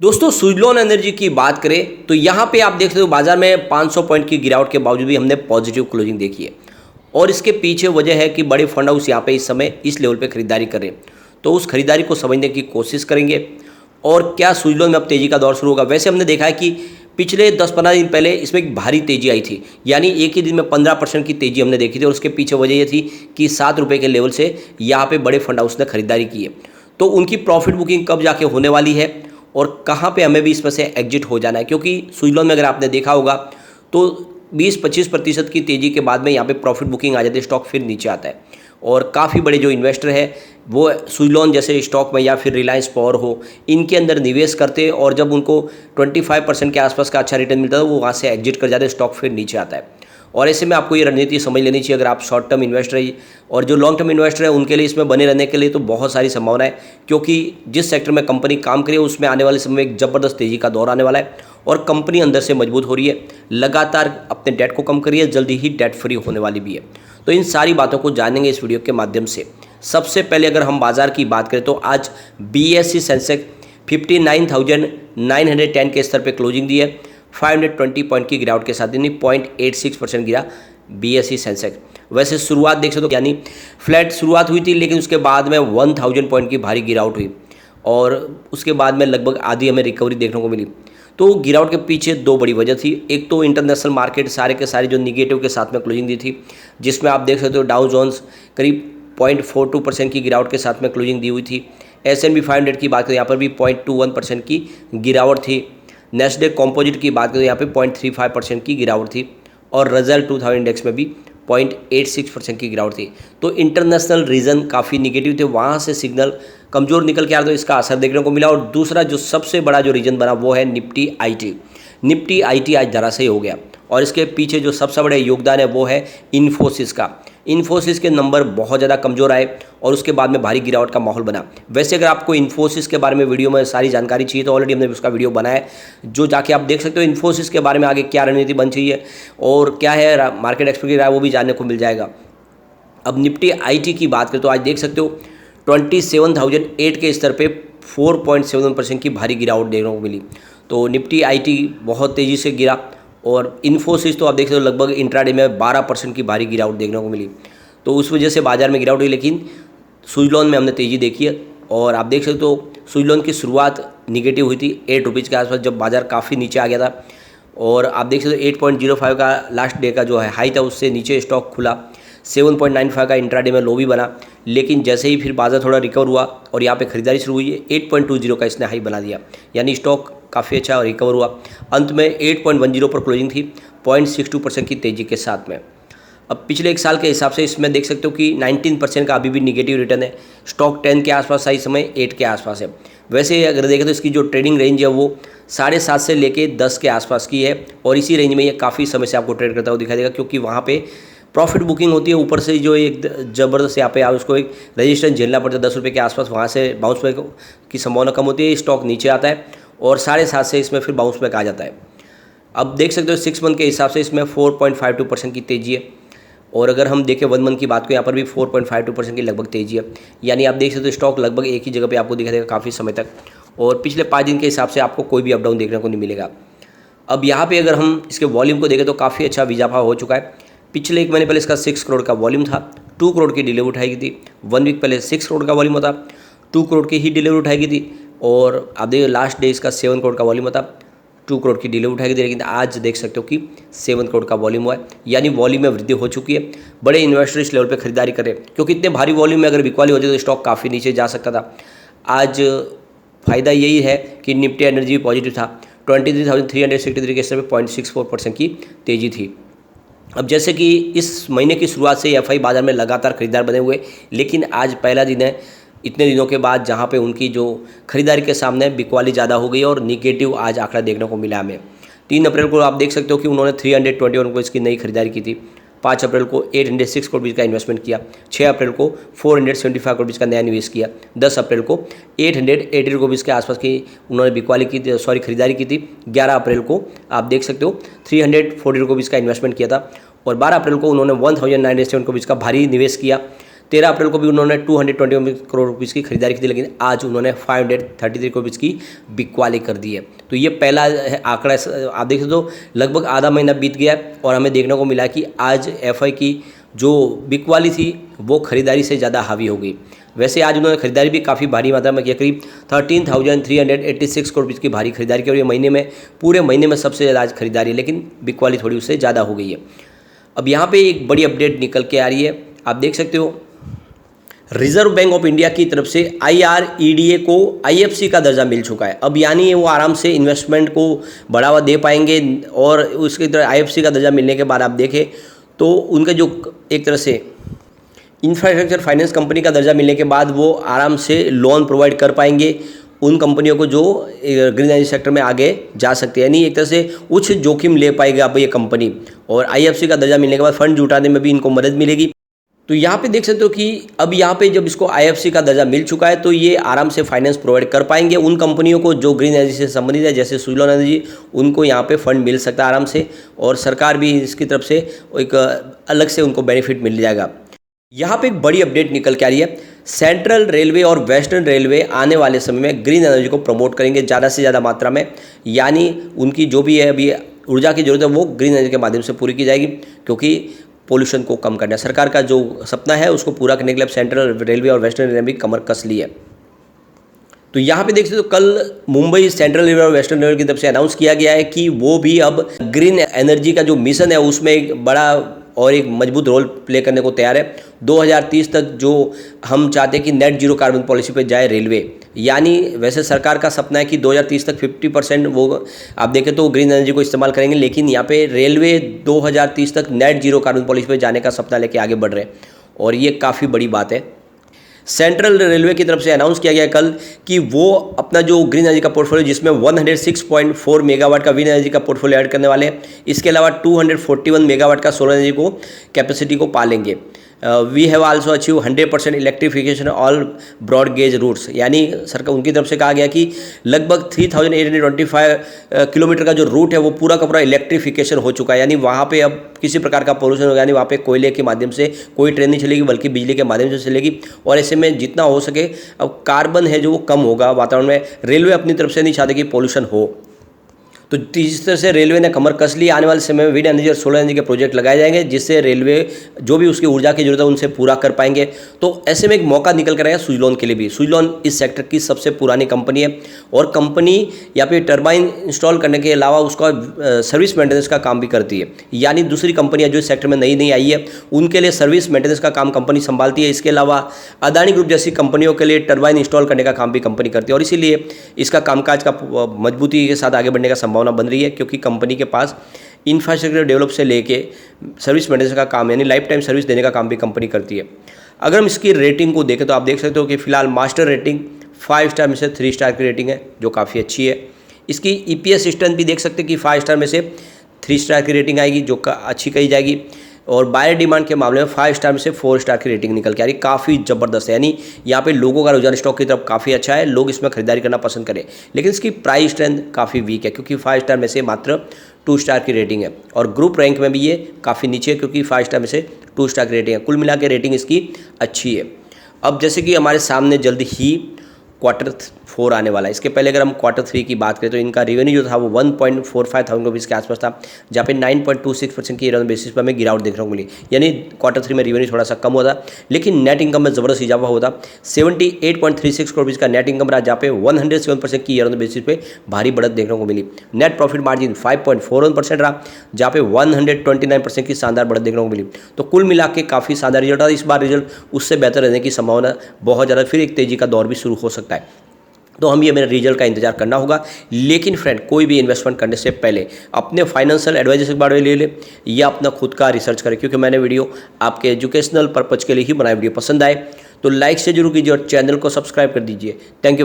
दोस्तों सुजलॉन एनर्जी की बात करें तो यहाँ पे आप देख सकते हो बाजार में 500 पॉइंट की गिरावट के बावजूद भी हमने पॉजिटिव क्लोजिंग देखी है। और इसके पीछे वजह है कि बड़े फंड हाउस यहाँ पे इस समय इस लेवल पे खरीदारी कर रहे हैं। तो उस खरीदारी को समझने की कोशिश करेंगे और क्या सुजलॉन में अब तेजी का दौर शुरू होगा। वैसे हमने देखा है कि पिछले 10-15 दिन पहले इसमें एक भारी तेजी आई थी, यानी एक ही दिन में 15% की तेजी हमने देखी थी। और उसके पीछे वजह ये थी कि 7 रुपये के लेवल से यहाँ पे बड़े फंड हाउस ने खरीदारी की है। तो उनकी प्रॉफिट बुकिंग कब जाके होने वाली है और कहाँ पे हमें भी इसमें से एग्जिट हो जाना है, क्योंकि सुजलॉन में अगर आपने देखा होगा तो 20-25% की तेज़ी के बाद में यहाँ पे प्रॉफिट बुकिंग आ जाती है, स्टॉक फिर नीचे आता है। और काफ़ी बड़े जो इन्वेस्टर है वो सुजलॉन जैसे स्टॉक में या फिर रिलायंस पावर हो, इनके अंदर निवेश करते हैं और जब उनको 25% के आसपास का अच्छा रिटर्न मिलता है तो वो वहाँ से एग्जिट कर जाते हैं, स्टॉक फिर नीचे आता है। और ऐसे में आपको ये रणनीति समझ लेनी चाहिए अगर आप शॉर्ट टर्म इन्वेस्टर है और जो लॉन्ग टर्म इन्वेस्टर है उनके लिए इसमें बने रहने के लिए तो बहुत सारी संभावना है, क्योंकि जिस सेक्टर में कंपनी काम करे उसमें आने वाले समय में एक ज़बरदस्त तेज़ी का दौर आने वाला है और कंपनी अंदर से मजबूत हो रही है, लगातार अपने डेट को कम करिए, जल्दी ही डेट फ्री होने वाली भी है। तो इन सारी बातों को जानेंगे इस वीडियो के माध्यम से। सबसे पहले अगर हम बाजार की बात करें तो आज BSE सेंसेक्स 59,910 के स्तर पर क्लोजिंग दी है। 520 पॉइंट की गिरावट के साथ यानी 0.86% गिरा BSE सेंसेक्स। वैसे शुरुआत देख सकते हो यानी फ्लैट शुरुआत हुई थी, लेकिन उसके बाद में 1000 पॉइंट की भारी गिरावट हुई और उसके बाद में लगभग आधी हमें रिकवरी देखने को मिली। तो गिरावट के पीछे दो बड़ी वजह थी। एक तो इंटरनेशनल मार्केट सारे के सारे जो निगेटिव के साथ में क्लोजिंग दी थी, जिसमें आप देख सकते हो डाउ जोन्स करीब 0.42% की गिरावट के साथ में क्लोजिंग दी हुई थी। S&P 500 की बात करें यहाँ पर भी 0.21% की गिरावट थी। नेस्डेक कॉम्पोजिट की बात करें यहाँ पे 0.35% की गिरावट थी और रजल 2000 इंडेक्स में भी 0.86% की गिरावट थी। तो इंटरनेशनल रीजन काफ़ी निगेटिव थे, वहाँ से सिग्नल कमज़ोर निकल के आ रहा तो इसका असर देखने को मिला। और दूसरा जो सबसे बड़ा जो रीजन बना वो है निफ्टी आईटी आज धराशायी हो गया और इसके पीछे जो सबसे बड़ा योगदान है वो है इन्फोसिस का। इन्फोसिस के नंबर बहुत ज़्यादा कमज़ोर आए और उसके बाद में भारी गिरावट का माहौल बना। वैसे अगर आपको इन्फोसिस के बारे में वीडियो में सारी जानकारी चाहिए तो ऑलरेडी हमने उसका वीडियो बनाया है, जो जाके आप देख सकते हो। इन्फोसिस के बारे में आगे क्या रणनीति बन चाहिए और क्या है मार्केट एक्सपर्ट की राय वो भी जानने को मिल जाएगा। अब निफ्टी आईटी की बात करें तो आज देख सकते हो 27,008 के स्तर पे 4.71% की भारी गिरावट देखने को मिली। तो निफ्टी आईटी बहुत तेज़ी से गिरा और इन्फोसिस तो आप देख सकते हो लगभग इंट्राडे में 12% की भारी गिरावट देखने को मिली। तो उस वजह से बाजार में गिरावट हुई, लेकिन सुजलॉन में हमने तेज़ी देखी है। और आप देख सकते हो सुजलॉन की शुरुआत निगेटिव हुई थी 8 रुपीज़ के आसपास, जब बाजार काफ़ी नीचे आ गया था। और आप देख सकते हो 8.05 का लास्ट डे का जो है हाई था, उससे नीचे स्टॉक खुला। 7.95 का इंट्राडे में लो भी बना, लेकिन जैसे ही फिर बाजार थोड़ा रिकवर हुआ और यहाँ पे खरीदारी शुरू हुई है 8.20 का इसने हाई बना दिया, यानी स्टॉक काफ़ी अच्छा और रिकवर हुआ। अंत में 8.10 पर क्लोजिंग थी 0.62% की तेज़ी के साथ में। अब पिछले एक साल के हिसाब से इसमें देख सकते हो कि 19% का अभी भी निगेटिव रिटर्न है। स्टॉक 10 के आसपास था, इस समय 8 के आसपास है। वैसे अगर देखें तो इसकी जो ट्रेडिंग रेंज है वो 7.5 से लेके 10 के आसपास की है और इसी रेंज में ये काफ़ी समय से आपको ट्रेड करता हुआ दिखाई देगा, क्योंकि वहाँ पे प्रॉफिट बुकिंग होती है। ऊपर से जो एक ज़बरदस्त यहाँ पे आप उसको एक रजिस्ट्रेशन झेलना पड़ता है 10 रुपये के आसपास, वहाँ से बाउंस बैक की संभावना कम होती है। स्टॉक नीचे आता है और 7.5 से इसमें फिर बाउंस बैक आ जाता है। अब देख सकते हो 6 मंथ के हिसाब से इसमें 4.52% की तेज़ी है और अगर हम देखें 1 मंथ की बात करें यहाँ पर भी 4.52% की लगभग तेज़ी है। यानी आप देख सकते हो स्टॉक लगभग एक ही जगह पे आपको दिखाई देगा काफ़ी समय तक और पिछले 5 दिन के हिसाब से आपको कोई भी अप डाउन देखने को नहीं मिलेगा। अब यहाँ पे अगर हम इसके वॉल्यूम को देखें तो काफ़ी अच्छा इजाफा हो चुका है। पिछले 1 महीने पहले इसका 6 करोड़ का वॉल्यूम था, 2 करोड़ की डिलीवरी उठाई गई थी। 1 वीक पहले 6 करोड़ का वॉल्यूम होता, 2 करोड़ की ही डिलीवरी उठाई गई थी। और आप देखिए लास्ट डे इसका 7 करोड़ का वॉल्यूम होता, 2 करोड़ की डिलीवरी उठाई गई थी, लेकिन आज देख सकते हो कि 7 करोड़ का वॉल्यूम हुआ है, यानी वॉल्यूम में वृद्धि हो चुकी है। बड़े इन्वेस्टर इस लेवल पे खरीदारी करें, क्योंकि इतने भारी वॉल्यूम में अगर बिकवाली होती तो स्टॉक काफ़ी नीचे जा सकता था। आज फ़ायदा यही है कि निफ्टी एनर्जी भी पॉजिटिव था, 23,363 के स्तर पर 0.64% की तेज़ी थी। अब जैसे कि इस महीने की शुरुआत से एफआई बाजार में लगातार खरीदार बने हुए, लेकिन आज पहला दिन है इतने दिनों के बाद जहां पे उनकी जो खरीदारी के सामने बिकवाली ज़्यादा हो गई और निगेटिव आज आंकड़ा देखने को मिला हमें। 3 अप्रैल को आप देख सकते हो कि उन्होंने 321 को इसकी नई खरीदारी की थी। 5 अप्रैल को 806 करोड़ रुपये का इन्वेस्टमेंट किया। 6 अप्रैल को 475 करोड़ रुपये का नया निवेश किया। 10 अप्रैल को 880 करोड़ रुपये के आसपास की उन्होंने बिकवाली की खरीदारी की थी। 11 अप्रैल को आप देख सकते हो 340 करोड़ रुपये का इन्वेस्टमेंट किया था और 12 अप्रैल को उन्होंने 1097 करोड़ रुपये का भारी निवेश किया। 13 अप्रैल को भी उन्होंने 221 करोड़ रुपीज़ की खरीदारी की थी, लेकिन आज उन्होंने 533 करोड़ रुपीज़ की बिकवाली कर दी है। तो ये पहला आंकड़ा आप देख सकते हो, लगभग आधा महीना बीत गया है और हमें देखने को मिला कि आज एफआई की जो बिकवाली थी वो खरीदारी से ज़्यादा हावी हो गई। वैसे आज उन्होंने खरीदारी भी काफ़ी भारी मात्रा में किया, करीब 13,386 करोड़ रुपीज़ की भारी खरीदारी की और ये महीने में पूरे महीने में सबसे ज़्यादा आज खरीदारी, लेकिन बिकवाली थोड़ी उससे ज़्यादा हो गई है। अब यहाँ पे एक बड़ी अपडेट निकल के आ रही है, आप देख सकते हो, रिजर्व बैंक ऑफ इंडिया की तरफ से IREDA को IFC का दर्जा मिल चुका है। अब यानी वो आराम से इन्वेस्टमेंट को बढ़ावा दे पाएंगे और उसकी तरह IFC का दर्जा मिलने के बाद आप देखें तो उनका जो एक तरह से इंफ्रास्ट्रक्चर फाइनेंस कंपनी का दर्जा मिलने के बाद वो आराम से लोन प्रोवाइड कर पाएंगे उन कंपनियों को जो ग्रीन एनर्जी सेक्टर में आगे जा सकती है, यानी एक तरह से उच्च जोखिम ले पाएगा अब ये कंपनी, और IFC का दर्जा मिलने के बाद फंड जुटाने में भी इनको मदद मिलेगी। तो यहाँ पे देख सकते हो कि अब यहाँ पे जब इसको IFC का दर्जा मिल चुका है तो ये आराम से फाइनेंस प्रोवाइड कर पाएंगे उन कंपनियों को जो ग्रीन एनर्जी से संबंधित है, जैसे सुजलॉन एनर्जी, उनको यहाँ पे फंड मिल सकता है आराम से, और सरकार भी इसकी तरफ से एक अलग से उनको बेनिफिट मिल जाएगा। यहाँ पे एक बड़ी अपडेट निकल के आ रही है, सेंट्रल रेलवे और वेस्टर्न रेलवे आने वाले समय में ग्रीन एनर्जी को प्रमोट करेंगे ज़्यादा से ज़्यादा मात्रा में, यानी उनकी जो भी है अभी ऊर्जा की जरूरत है वो ग्रीन एनर्जी के माध्यम से पूरी की जाएगी, क्योंकि पोल्यूशन को कम करना है सरकार का जो सपना है, उसको पूरा करने के लिए सेंट्रल रेलवे और वेस्टर्न रेलवे भी कमर कस ली है। तो यहाँ पे देख सकते हो, कल मुंबई सेंट्रल रेलवे और वेस्टर्न रेलवे की तरफ से अनाउंस किया गया है कि वो भी अब ग्रीन एनर्जी का जो मिशन है उसमें एक बड़ा और एक मजबूत रोल प्ले करने को तैयार है। 2030 तक जो हम चाहते हैं कि नेट जीरो कार्बन पॉलिसी पे जाए रेलवे, यानी वैसे सरकार का सपना है कि 2030 तक 50% वो आप देखें तो ग्रीन एनर्जी को इस्तेमाल करेंगे, लेकिन यहाँ पे रेलवे 2030 तक नेट जीरो कार्बन पॉलिसी पे जाने का सपना लेके आगे बढ़ रहे हैं, और ये काफ़ी बड़ी बात है। सेंट्रल रेलवे की तरफ से अनाउंस किया गया कल कि वो अपना जो ग्रीन एनर्जी का पोर्टफोलियो, जिसमें 106.4 मेगावाट का विंड एनर्जी का पोर्टफोलियो ऐड करने वाले हैं, इसके अलावा 241 मेगावाट का सोलर एनर्जी को कैपेसिटी को पालेंगे। We have also achieve 100% electrification all broad gauge routes, यानी सरकार उनकी तरफ से कहा गया कि लगभग 3825 किलोमीटर का जो रूट है वो पूरा का पूरा इलेक्ट्रिफिकेशन हो चुका है, यानी वहाँ पे अब किसी प्रकार का पोल्यूशन होगा, यानी वहाँ पे कोयले के माध्यम से कोई ट्रेन नहीं चलेगी बल्कि बिजली के माध्यम से चलेगी, और ऐसे में जितना हो सके अब कार्बन है जो वो कम होगा वातावरण में। रेलवे अपनी तरफ से नहीं चाहते कि पोल्यूशन हो, तो इस तरह से रेलवे ने कमर कस ली। आने वाले समय में विंड एनर्जी और सोलर एनर्जी के प्रोजेक्ट लगाए जाएंगे, जिससे रेलवे जो भी उसकी ऊर्जा की जरूरत है उनसे पूरा कर पाएंगे। तो ऐसे में एक मौका निकल कर आएगा सुजलॉन के लिए भी। सुजलॉन इस सेक्टर की सबसे पुरानी कंपनी है, और कंपनी या फिर टरबाइन इंस्टॉल करने के अलावा उसका सर्विस मेंटेनेंस का काम भी करती है, यानी दूसरी कंपनियां जो इस सेक्टर में नई आई है उनके लिए सर्विस मेंटेनेंस का काम कंपनी संभालती है। इसके अलावा अदानी ग्रुप जैसी कंपनियों के लिए टरबाइन इंस्टॉल करने का काम भी कंपनी करती है, और इसीलिए इसका कामकाज का मजबूती के साथ आगे बढ़ने का संभावना बन रही है, क्योंकि कंपनी के पास इंफ्रास्ट्रक्चर डेवलप से लेके सर्विस मेंटेनेंस का काम, यानी लाइफ टाइम सर्विस देने का काम भी कंपनी करती है। अगर हम इसकी रेटिंग को देखें तो आप देख सकते हो कि फिलहाल मास्टर रेटिंग 5 स्टार में से 3 स्टार की रेटिंग है, जो काफ़ी अच्छी है। इसकी EPS स्ट्रेंथ भी देख सकते हैं कि 5 स्टार में से 3 स्टार की रेटिंग आएगी, जो अच्छी कही जाएगी। और बायर डिमांड के मामले में 5 स्टार में से 4 स्टार की रेटिंग निकल के आ रही, काफ़ी ज़बरदस्त है, यानी यहाँ पे लोगों का रुझान स्टॉक की तरफ काफ़ी अच्छा है, लोग इसमें खरीदारी करना पसंद करें। लेकिन इसकी प्राइस स्ट्रेंथ काफ़ी वीक है, क्योंकि 5 स्टार में से मात्र 2 स्टार की रेटिंग है, और ग्रुप रैंक में भी ये काफ़ी नीचे है, क्योंकि 5 स्टार में से 2 स्टार की रेटिंग है। कुल मिला के रेटिंग इसकी अच्छी है। अब जैसे कि हमारे सामने जल्द ही Q4 आने वाला है, इसके पहले अगर हम Q3 की बात करें तो इनका रेवेन्यू जो था वो 1.45 थाउजेंड रुपीज़ के आसपास था, जहाँ पे 9.26% की ईयर बेसिस पर हमें गिरावट देखने को मिली, यानी Q3 में रेवेन्यू थोड़ा सा कम हुआ था, लेकिन नेट इनकम में ज़बरदस्त इजाफा हुआ था। 78.36 करोड़ रुपीज़ का नेट इनकम रहा, जहाँ पे 107% की ईयर बेसिस पे भारी बढ़त देखने को मिली। नेट प्रॉफिट मार्जिन 5.41% रहा, जहाँ पे 129% की शानदार बढ़त देखने को मिली। तो कुल मिला के काफ़ी शानदार रिजल्ट रहा। इस बार रिजल्ट उससे बेहतर रहने की संभावना बहुत ज़्यादा, फिर एक तेज़ी का दौर भी शुरू हो सकता है। तो हम ये मेरे रिजल्ट का इंतजार करना होगा। लेकिन फ्रेंड, कोई भी इन्वेस्टमेंट करने से पहले अपने फाइनेंशियल एडवाइजर के बारे में ले ले या अपना खुद का रिसर्च करें, क्योंकि मैंने वीडियो आपके एजुकेशनल पर्पज़ के लिए ही बनाई। वीडियो पसंद आए तो लाइक से जरूर कीजिए और चैनल को सब्सक्राइब कर दीजिए। Thank you.